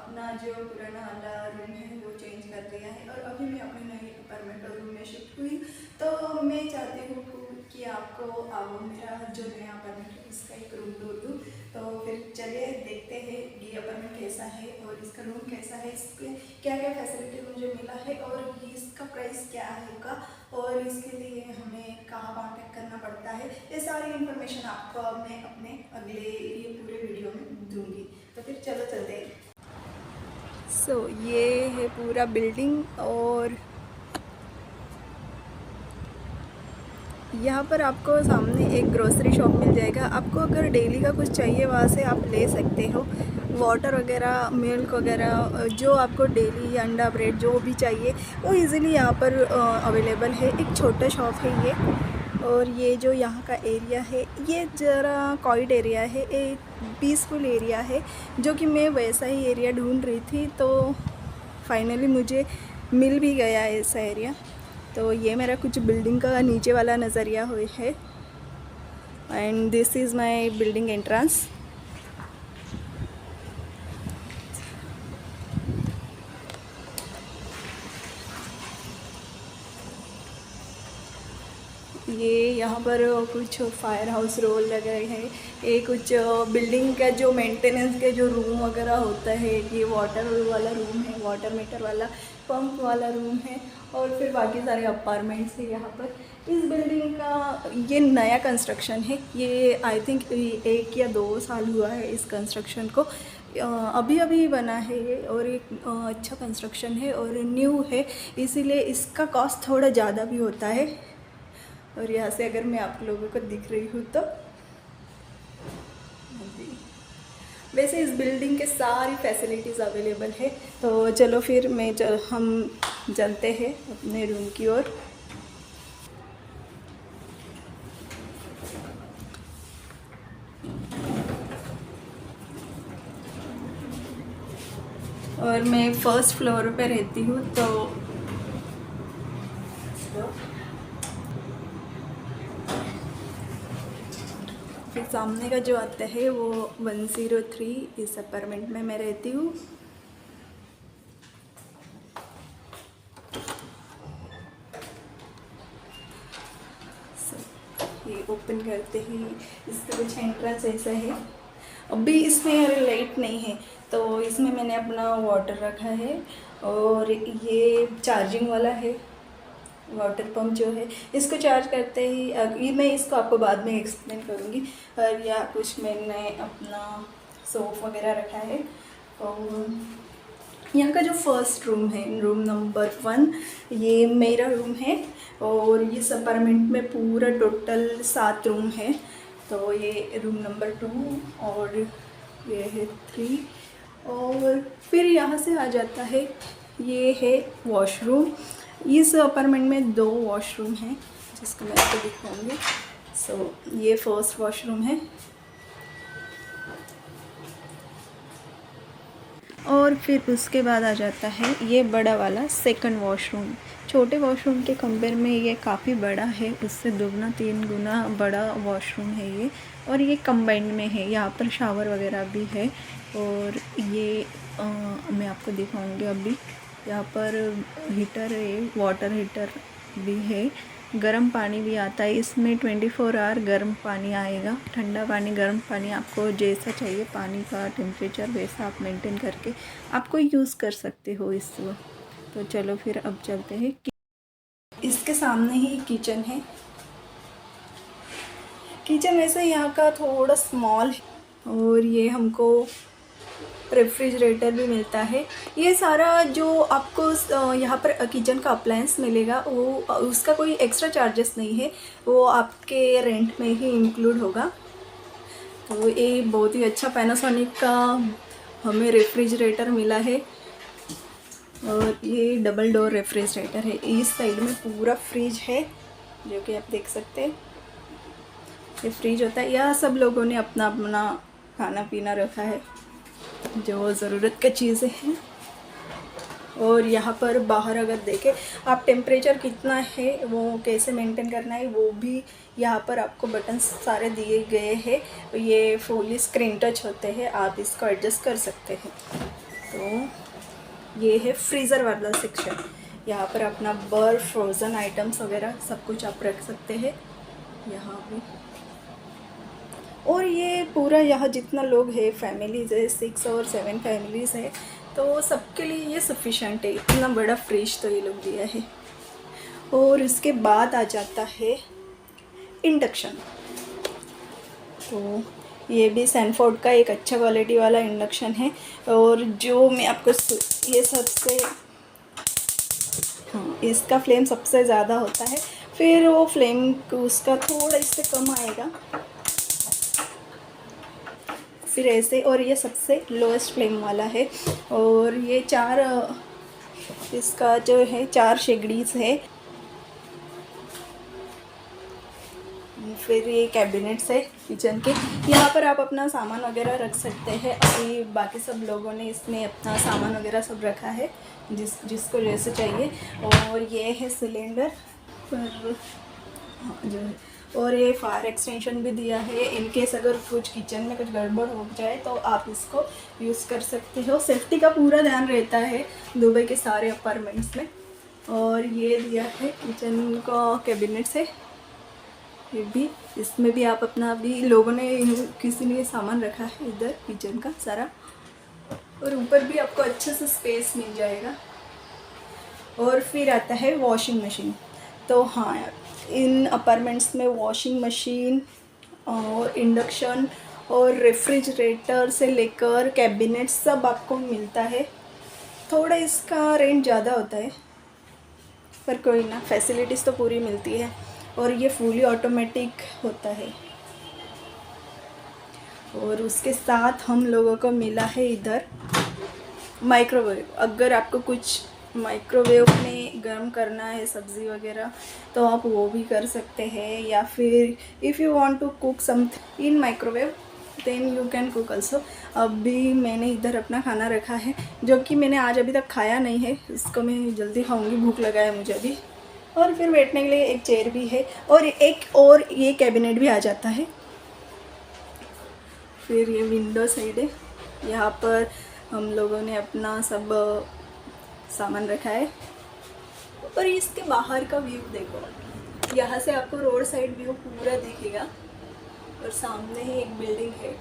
अपना जो पुराना वाला रूम है वो चेंज कर दिया है और अभी मैं अपने नए अपार्टमेंट और रूम में शिफ्ट हुई। तो मैं चाहती हूँ कि आपको अब मेरा जो नया अपार्टमेंट है इसका एक रूम टूर दूँ। तो फिर चलिए देखते हैं ये अपार्टमेंट कैसा है और इसका रूम कैसा है, इसके क्या क्या फैसिलिटी मुझे मिला है और इसका प्राइस क्या आएगा और इसके लिए हमें कहाँ कॉन्टैक्ट करना पड़ता है। ये सारी इन्फॉर्मेशन आपको अब मैं अपने अगले ये पूरे वीडियो में दूंगी। तो फिर चलो चलते हैं। ये है पूरा बिल्डिंग और यहाँ पर आपको सामने एक ग्रोसरी शॉप मिल जाएगा। आपको अगर डेली का कुछ चाहिए वहाँ से आप ले सकते हो। वाटर वगैरह, मिल्क वगैरह, जो आपको डेली अंडा ब्रेड जो भी चाहिए वो इजीली यहाँ पर अवेलेबल है। एक छोटा शॉप है ये। और ये जो यहाँ का एरिया है ये ज़रा क्वाइट एरिया है, एक पीसफुल एरिया है, जो कि मैं वैसा ही एरिया ढूंढ रही थी। तो फाइनली मुझे मिल भी गया ऐसा एरिया। तो ये मेरा कुछ बिल्डिंग का नीचे वाला नज़रिया हुई है and this is my building entrance. ये यहाँ पर कुछ फायर हाउस रोल लगे हैं। ये कुछ बिल्डिंग का जो मेंटेनेंस के जो रूम वगैरह होता है, ये वाटर वाला रूम है, वाटर मीटर वाला, पंप वाला रूम है और फिर बाकी सारे अपार्टमेंट्स है यहाँ पर। इस बिल्डिंग का ये नया कंस्ट्रक्शन है। ये आई थिंक 1 या 2 साल हुआ है इस कंस्ट्रक्शन को। अभी अभी बना है ये और एक अच्छा कंस्ट्रक्शन है और न्यू है, इसीलिए इसका कॉस्ट थोड़ा ज़्यादा भी होता है। और यहाँ से अगर मैं आप लोगों को दिख रही हूँ तो वैसे इस बिल्डिंग के सारी फैसिलिटीज़ अवेलेबल है। तो चलो फिर हम चलते हैं अपने रूम की ओर। और मैं फर्स्ट फ्लोर पे रहती हूँ। तो फिर सामने का जो आता है वो 103 इस अपार्टमेंट में मैं रहती हूँ। ये ओपन करते ही इसका कुछ एंट्रेंस ऐसा है। अभी इसमें लाइट नहीं है तो इसमें मैंने अपना वाटर रखा है और ये चार्जिंग वाला है। वाटर पंप जो है इसको चार्ज करते ही ये मैं इसको आपको बाद में एक्सप्लेन करूँगी। और या कुछ मैंने अपना सोफ़ वगैरह रखा है। और यहाँ का जो फर्स्ट रूम है, रूम नंबर 1, ये मेरा रूम है। और इस अपार्टमेंट में पूरा टोटल 7 रूम है। तो ये रूम नंबर 2 और ये है 3। और फिर यहाँ से आ जाता है, ये है वॉशरूम। इस अपार्टमेंट में 2 वॉशरूम हैं जिसको मैं आपको दिखाऊंगी। ये फर्स्ट वॉशरूम है और फिर उसके बाद आ जाता है ये बड़ा वाला सेकंड वॉशरूम। छोटे वॉशरूम के कंपेयर में ये काफ़ी बड़ा है, उससे 2-3 गुना बड़ा वॉशरूम है ये। और ये कंबाइंड में है, यहाँ पर शावर वगैरह भी है। और ये मैं आपको दिखाऊंगी अभी। यहाँ पर हीटर है, वाटर हीटर भी है, गर्म पानी भी आता है इसमें। 24 आवर गर्म पानी आएगा, ठंडा पानी, गर्म पानी, आपको जैसा चाहिए पानी का टेम्परेचर वैसा आप मेंटेन करके आपको यूज़ कर सकते हो इसको। तो चलो फिर अब चलते हैं। इसके सामने ही किचन है। किचन वैसे यहाँ का थोड़ा स्मॉल है और ये हमको रेफ्रिजरेटर भी मिलता है। ये सारा जो आपको यहाँ पर किचन का अप्लायंस मिलेगा वो उसका कोई एक्स्ट्रा चार्जेस नहीं है, वो आपके रेंट में ही इंक्लूड होगा। तो ये बहुत ही अच्छा पैनासोनिक का हमें रेफ्रिजरेटर मिला है और ये डबल डोर रेफ्रिजरेटर है। इस साइड में पूरा फ्रिज है जो कि आप देख सकते हैं, ये फ्रिज होता है। यह सब लोगों ने अपना अपना खाना पीना रखा है जो ज़रूरत की चीज़ें हैं। और यहाँ पर बाहर अगर देखें आप, टेम्परेचर कितना है वो कैसे मेंटेन करना है वो भी यहाँ पर आपको बटन्स सारे दिए गए हैं। ये फुली स्क्रीन टच होते हैं, आप इसको एडजस्ट कर सकते हैं। तो ये है फ्रीज़र वाला सेक्शन। यहाँ पर अपना बर्फ, फ्रोज़न आइटम्स वगैरह सब कुछ आप रख सकते हैं यहाँ भी। और ये पूरा यहाँ जितना लोग है, फैमिलीज़ है, 6 और 7 फैमिलीज़ है, तो सबके लिए ये सफिशेंट है। इतना बड़ा फ्रिज तो ये लोग दिया है। और इसके बाद आ जाता है इंडक्शन। तो ये भी सैनफोर्ड का एक अच्छा क्वालिटी वाला इंडक्शन है। और जो मैं आपको ये सबसे, हाँ, इसका फ्लेम सबसे ज़्यादा होता है, फिर वो फ्लेम उसका थोड़ा इससे कम आएगा, फिर ऐसे। और ये सबसे लोएस्ट फ्लेम वाला है। और ये 4 इसका जो है 4 शेगड़ीज़ है। फिर ये कैबिनेट्स है किचन के, यहाँ पर आप अपना सामान वगैरह रख सकते हैं। अभी बाकी सब लोगों ने इसमें अपना सामान वगैरह सब रखा है, जिसको जैसे चाहिए। और ये है सिलेंडर पर, हाँ, जो है। और ये फायर एक्सटेंशन भी दिया है, इनकेस अगर कुछ किचन में कुछ गड़बड़ हो जाए तो आप इसको यूज़ कर सकते हो। सेफ्टी का पूरा ध्यान रहता है दुबई के सारे अपार्टमेंट्स में। और ये दिया है किचन का कैबिनेट से, ये भी, इसमें भी आप अपना भी लोगों ने, किसी ने सामान रखा है इधर किचन का सारा। और ऊपर भी आपको अच्छे से स्पेस मिल जाएगा। और फिर आता है वॉशिंग मशीन। तो हाँ यार, इन अपार्टमेंट्स में वॉशिंग मशीन और इंडक्शन और रेफ्रिजरेटर से लेकर कैबिनेट सब आपको मिलता है। थोड़ा इसका रेंट ज़्यादा होता है, पर कोई ना, फैसिलिटीज़ तो पूरी मिलती है। और ये फुली ऑटोमेटिक होता है। और उसके साथ हम लोगों को मिला है इधर माइक्रोवेव। अगर आपको कुछ माइक्रोवेव में गर्म करना है सब्ज़ी वगैरह, तो आप वो भी कर सकते हैं। या फिर if you want to cook something in microwave then you can cook also. अभी मैंने इधर अपना खाना रखा है, जो कि मैंने आज अभी तक खाया नहीं है, इसको मैं जल्दी खाऊंगी, भूख लगा है मुझे अभी। और फिर बैठने के लिए एक चेयर भी है, और ये कैबिनेट भी आ जाता है। फिर ये विंडो साइड है, यहाँ पर हम लोगों ने अपना सब सामान रखा है। और इसके बाहर का व्यू देखो, यहाँ से आपको रोड साइड व्यू पूरा दिखेगा। और सामने ही एक बिल्डिंग है।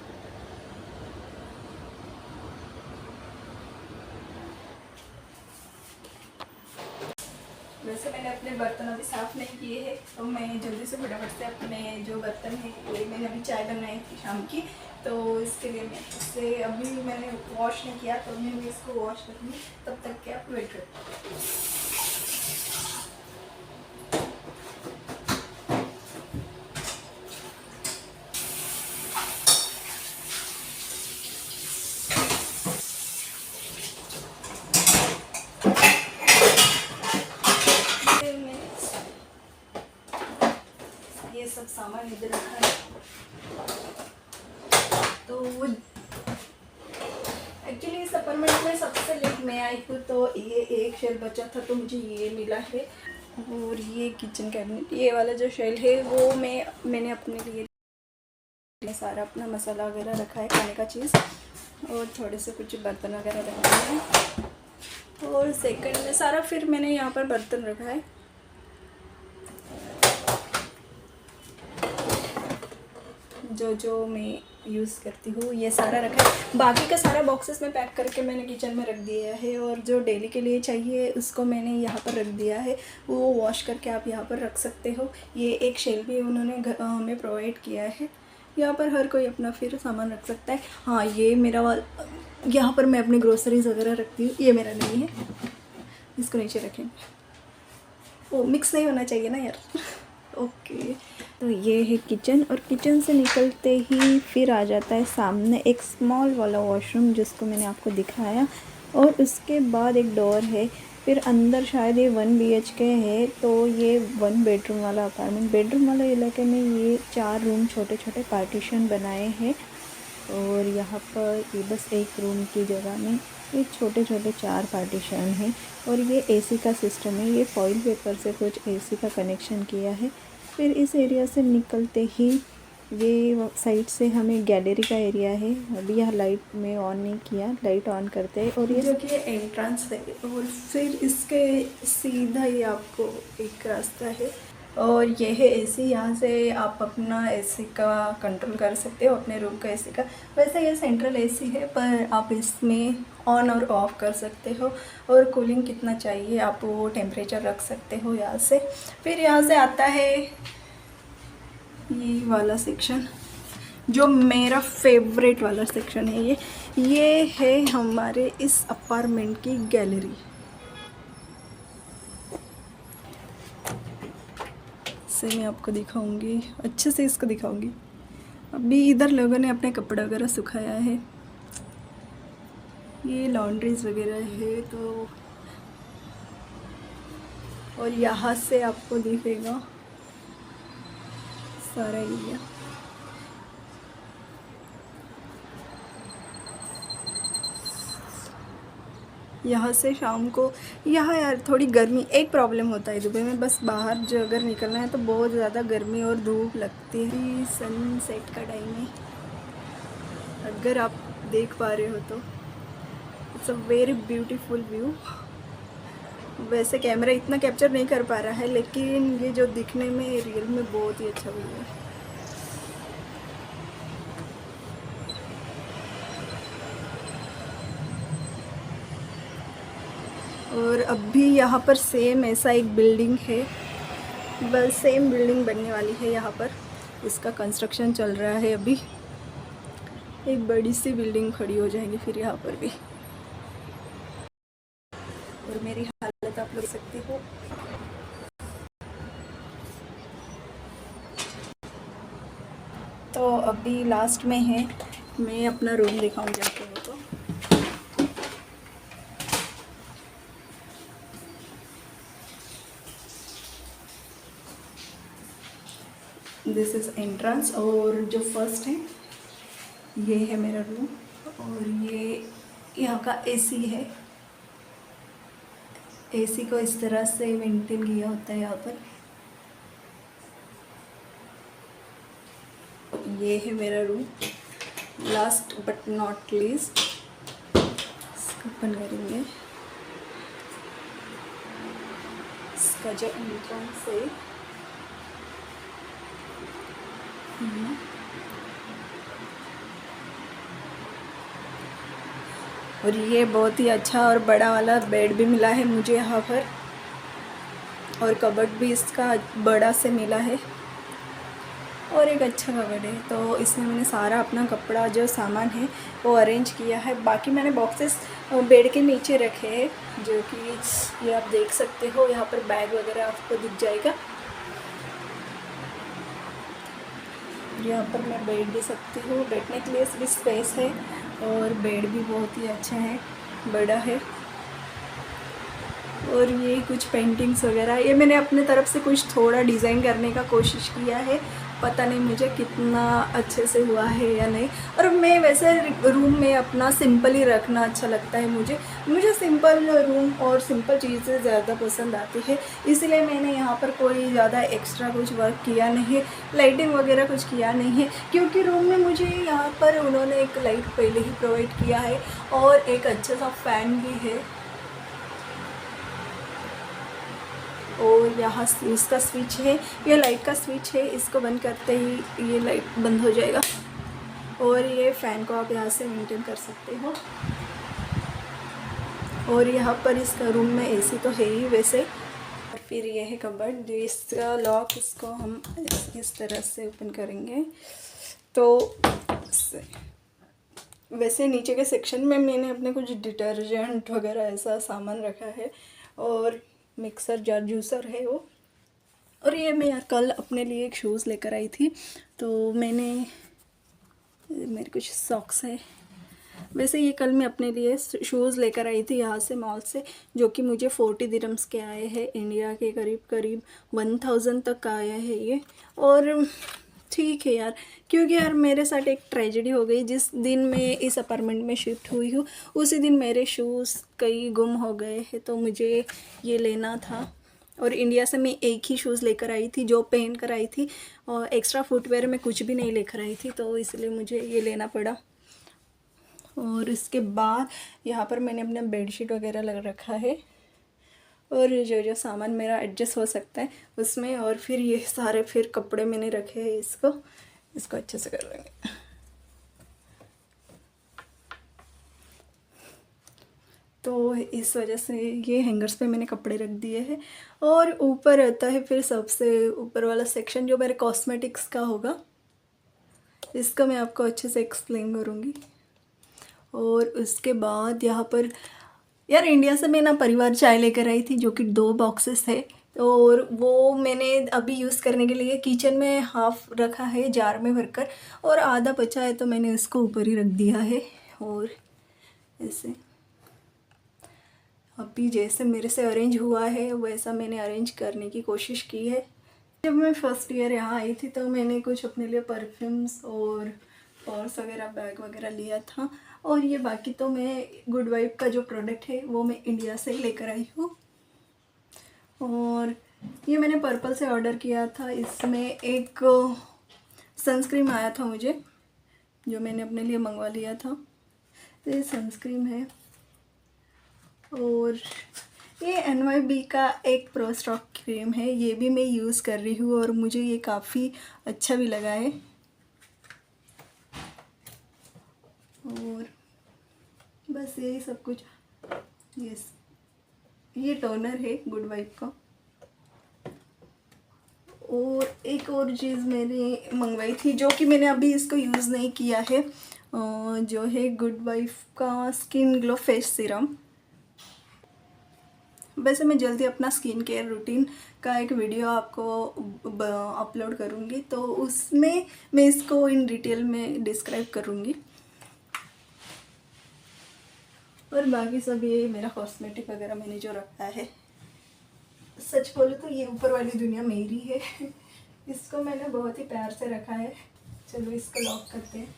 वैसे मैंने अपने बर्तन अभी साफ़ नहीं किए हैं, तो मैं जल्दी से फटाफट से अपने जो बर्तन है, ये मैंने अभी चाय बनाई थी शाम की, तो इसके लिए मैं इससे अभी मैंने वॉश नहीं किया, तो मैं इसको वॉश करूँगी। तब तक के आप वेट करें। ये सब सामान इधर रखा है। तो वो एक्चुअली इस अपार्टमेंट में सबसे लेट मैं आई हूँ, तो ये एक शेल बचा था, तो मुझे ये मिला है। और ये किचन कैबिनेट, ये वाला जो शेल है वो मैंने अपने लिए सारा अपना मसाला वगैरह रखा है, खाने का चीज़, और थोड़े से कुछ बर्तन वगैरह रखे हैं। और सेकंड में सारा फिर मैंने यहाँ पर बर्तन रखा है, जो मैं यूज़ करती हूँ, ये सारा रखा है। बाकी का सारा बॉक्सेस में पैक करके मैंने किचन में रख दिया है। और जो डेली के लिए चाहिए उसको मैंने यहाँ पर रख दिया है, वो वॉश करके आप यहाँ पर रख सकते हो। ये एक शेल्फ भी उन्होंने हमें प्रोवाइड किया है, यहाँ पर हर कोई अपना फिर सामान रख सकता है। हाँ, ये मेरा वाला, यहाँ पर मैं अपनी ग्रोसरीज वगैरह रखती हूँ, ये मेरा नहीं है, इसको नीचे रखेंगे। वो मिक्स नहीं होना चाहिए ना यार। ओके, तो ये है किचन। और किचन से निकलते ही फिर आ जाता है सामने एक स्मॉल वाला वॉशरूम, जिसको मैंने आपको दिखाया। और उसके बाद एक डोर है। फिर अंदर शायद ये 1 BHK है, तो ये 1 बेडरूम वाला अपार्टमेंट। बेडरूम वाले इलाके में ये 4 रूम छोटे छोटे पार्टीशन बनाए हैं। और यहाँ पर ये बस एक रूम की जगह में ये छोटे छोटे 4 पार्टीशन हैं। और ये AC का सिस्टम है, ये फॉइल पेपर से कुछ AC का कनेक्शन किया है। फिर इस एरिया से निकलते ही ये साइड से हमें गैलरी का एरिया है। अभी यह लाइट में ऑन नहीं किया, लाइट ऑन करते हैं। और ये जो कि एंट्रेंस है, और फिर इसके सीधा ही आपको एक रास्ता है, और ये है एसी। यहाँ से आप अपना एसी का कंट्रोल कर सकते हो, अपने रूम का एसी का। वैसे ये सेंट्रल एसी है, पर आप इसमें ऑन और ऑफ कर सकते हो, और कूलिंग कितना चाहिए आप वो टेम्परेचर रख सकते हो यहाँ से। फिर यहाँ से आता है ये वाला सेक्शन, जो मेरा फेवरेट वाला सेक्शन है। ये है हमारे इस अपार्टमेंट की गैलरी। से मैं आपको दिखाऊंगी, अच्छे से इसको दिखाऊंगी। अभी इधर लोगों ने अपने कपड़े वगैरह सुखाया है, ये लॉन्ड्रीज वगैरह है। तो और यहाँ से आपको दिखेगा सारा एरिया। यहाँ से शाम को, यहाँ यार थोड़ी गर्मी, एक प्रॉब्लम होता है दुबई में, बस बाहर जो अगर निकलना है तो बहुत ज़्यादा गर्मी और धूप लगती है। सनसेट का टाइम है, अगर आप देख पा रहे हो तो it's a very beautiful view. वैसे कैमरा इतना कैप्चर नहीं कर पा रहा है, लेकिन ये जो दिखने में रियल में बहुत ही अच्छा व्यू है। और अभी यहाँ पर सेम ऐसा एक बिल्डिंग है, बस सेम बिल्डिंग बनने वाली है यहाँ पर। इसका कंस्ट्रक्शन चल रहा है अभी। एक बड़ी सी बिल्डिंग खड़ी हो जाएगी फिर यहाँ पर भी। और मेरी हालत आप लोग सकते हो। तो अभी लास्ट में है, मैं अपना रूम दिखाऊंगी आपको। तो दिस इज़ एंट्रेंस, और जो फर्स्ट है ये है मेरा रूम। और ये यहाँ का एसी है। एसी को इस तरह से मेंटेन किया होता है यहाँ पर। ये है मेरा room. Last but not least, इसको ओपन करेंगे। इसका जो एंट्रेंस है और ये बहुत ही अच्छा और बड़ा वाला बेड भी मिला है मुझे यहाँ पर, और कबर्ड भी इसका बड़ा से मिला है, और एक अच्छा कबर्ड है। तो इसमें मैंने सारा अपना कपड़ा जो सामान है वो अरेंज किया है। बाकी मैंने बॉक्सेस बेड के नीचे रखे हैं, जो कि ये आप देख सकते हो। यहाँ पर बैग वगैरह आपको दिख जाएगा। यहाँ पर मैं बैठ भी सकती हूँ, बैठने के लिए भी स्पेस है, और बेड भी बहुत ही अच्छा है, बड़ा है। और ये कुछ पेंटिंग्स वगैरह, ये मैंने अपने तरफ से कुछ थोड़ा डिज़ाइन करने का कोशिश किया है। पता नहीं मुझे कितना अच्छे से हुआ है या नहीं। और मैं वैसे रूम में अपना सिंपल ही रखना अच्छा लगता है। मुझे सिंपल रूम और सिंपल चीज़ें ज़्यादा पसंद आती है, इसलिए मैंने यहाँ पर कोई ज़्यादा एक्स्ट्रा कुछ वर्क किया नहीं है, लाइटिंग वगैरह कुछ किया नहीं है। क्योंकि रूम में मुझे यहाँ पर उन्होंने एक लाइट पहले ही प्रोवाइड किया है, और एक अच्छा सा फ़ैन भी है। और यहाँ इसका स्विच है, ये लाइट का स्विच है, इसको बंद करते ही ये लाइट बंद हो जाएगा। और ये फ़ैन को आप यहाँ से मेंटेन कर सकते हो। और यहाँ पर इसका रूम में एसी तो है ही वैसे। और फिर ये है कबर्ड, जो इसका लॉक, इसको हम इस तरह से ओपन करेंगे तो वैसे नीचे के सेक्शन में मैंने अपने कुछ डिटर्जेंट वगैरह ऐसा सामान रखा है, और मिक्सर जार, जूसर है वो। और ये मैं यार कल अपने लिए एक शूज़ लेकर आई थी, तो मेरे कुछ सॉक्स है। वैसे ये कल मैं अपने लिए शूज़ लेकर आई थी यहाँ से मॉल से, जो कि मुझे 40 दिरहम्स के आए हैं, इंडिया के करीब 1000 तक आया है ये। और ठीक है यार, क्योंकि यार मेरे साथ एक ट्रेजेडी हो गई। जिस दिन मैं इस अपार्टमेंट में शिफ्ट हुई हूँ, उसी दिन मेरे शूज़ कई गुम हो गए हैं, तो मुझे ये लेना था। और इंडिया से मैं एक ही शूज़ लेकर आई थी जो पहन कर आई थी, और एक्स्ट्रा फुटवेयर में कुछ भी नहीं लेकर आई थी, तो इसलिए मुझे ये लेना पड़ा। और इसके बाद यहाँ पर मैंने अपना बेडशीट वगैरह लग रखा है, और जो जो सामान मेरा एडजस्ट हो सकता है उसमें। और फिर ये सारे फिर कपड़े मैंने रखे हैं, इसको अच्छे से कर लेंगे। तो इस वजह से ये हैंगर्स पे मैंने कपड़े रख दिए हैं। और ऊपर रहता है फिर सबसे ऊपर वाला सेक्शन जो मेरे कॉस्मेटिक्स का होगा, इसका मैं आपको अच्छे से एक्सप्लेन करूँगी। और उसके बाद यहाँ पर यार इंडिया से मैं ना परिवार चाय लेकर आई थी, जो कि 2 बॉक्सेस है, और वो मैंने अभी यूज़ करने के लिए किचन में हाफ रखा है जार में भरकर, और आधा बचा है तो मैंने इसको ऊपर ही रख दिया है। और ऐसे अभी जैसे मेरे से अरेंज हुआ है वैसा मैंने अरेंज करने की कोशिश की है। जब मैं फर्स्ट ईयर यहाँ आई थी तो मैंने कुछ अपने लिए परफ्यूम्स और पर्स वगैरह बैग वगैरह लिया था, और ये बाकी तो मैं गुड वाइफ का जो प्रोडक्ट है वो मैं इंडिया से ही लेकर आई हूँ। और ये मैंने पर्पल से ऑर्डर किया था। इसमें एक सनस्क्रीन आया था मुझे, जो मैंने अपने लिए मंगवा लिया था। तो ये सनस्क्रीन है, और ये NYB का एक प्रो स्टॉक क्रीम है, ये भी मैं यूज़ कर रही हूँ और मुझे ये काफ़ी अच्छा भी लगा है। और बस यही सब कुछ। यस, ये टोनर है गुड वाइफ का। और एक और चीज़ मैंने मंगवाई थी जो कि मैंने अभी इसको यूज़ नहीं किया है, जो है गुड वाइफ का स्किन ग्लो फेस सीरम। वैसे मैं जल्दी अपना स्किन केयर रूटीन का एक वीडियो आपको अपलोड करूँगी, तो उसमें मैं इसको इन डिटेल में डिस्क्राइब करूँगी। और बाकी सब ये मेरा कॉस्मेटिक वगैरह मैंने जो रखा है, सच बोलूँ तो ये ऊपर वाली दुनिया मेरी है। इसको मैंने बहुत ही प्यार से रखा है। चलो इसको लॉक करते हैं।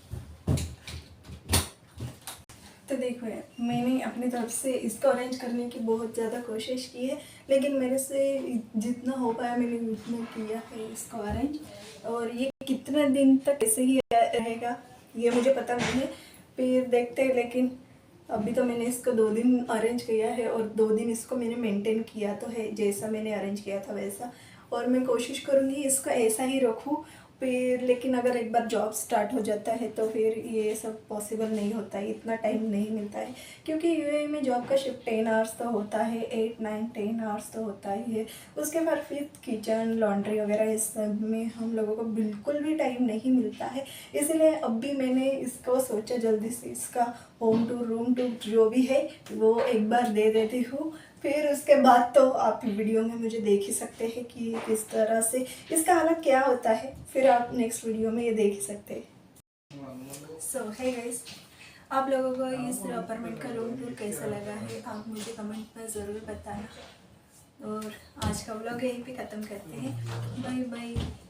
तो देखो यार, मैंने अपनी तरफ से इसको अरेंज करने की बहुत ज़्यादा कोशिश की है, लेकिन मेरे से जितना हो पाया मैंने उतना किया है इसको अरेंज। और ये कितने दिन तक ऐसे ही रहेगा ये मुझे पता नहीं है, फिर देखते हैं। लेकिन अभी तो मैंने इसको 2 दिन अरेंज किया है, और 2 दिन इसको मैंने मेंटेन किया तो है, जैसा मैंने अरेंज किया था वैसा। और मैं कोशिश करूँगी इसको ऐसा ही रखूँ फिर। लेकिन अगर एक बार जॉब स्टार्ट हो जाता है तो फिर ये सब पॉसिबल नहीं होता है, इतना टाइम नहीं मिलता है, क्योंकि यूएई में जॉब का शिफ्ट 10 आवर्स तो होता है, 8, 9, 10 आवर्स तो होता ही है। उसके बाद फिर किचन, लॉन्ड्री वगैरह इस सब में हम लोगों को बिल्कुल भी टाइम नहीं मिलता है। इसलिए अब भी मैंने इसको सोचा जल्दी से इसका होम टूर, रूम टूर जो भी है वो एक बार दे देती हूँ। फिर उसके बाद तो आप वीडियो में मुझे देख ही सकते हैं कि किस तरह से इसका हालत क्या होता है, फिर आप नेक्स्ट वीडियो में ये देख ही सकते हैं। सो है गाइस, आप लोगों को इस अपार्टमेंट का रूम टूर कैसा लगा है आप मुझे कमेंट में ज़रूर बताना। और आज का व्लॉग यहीं पे ख़त्म करते हैं। Bye bye.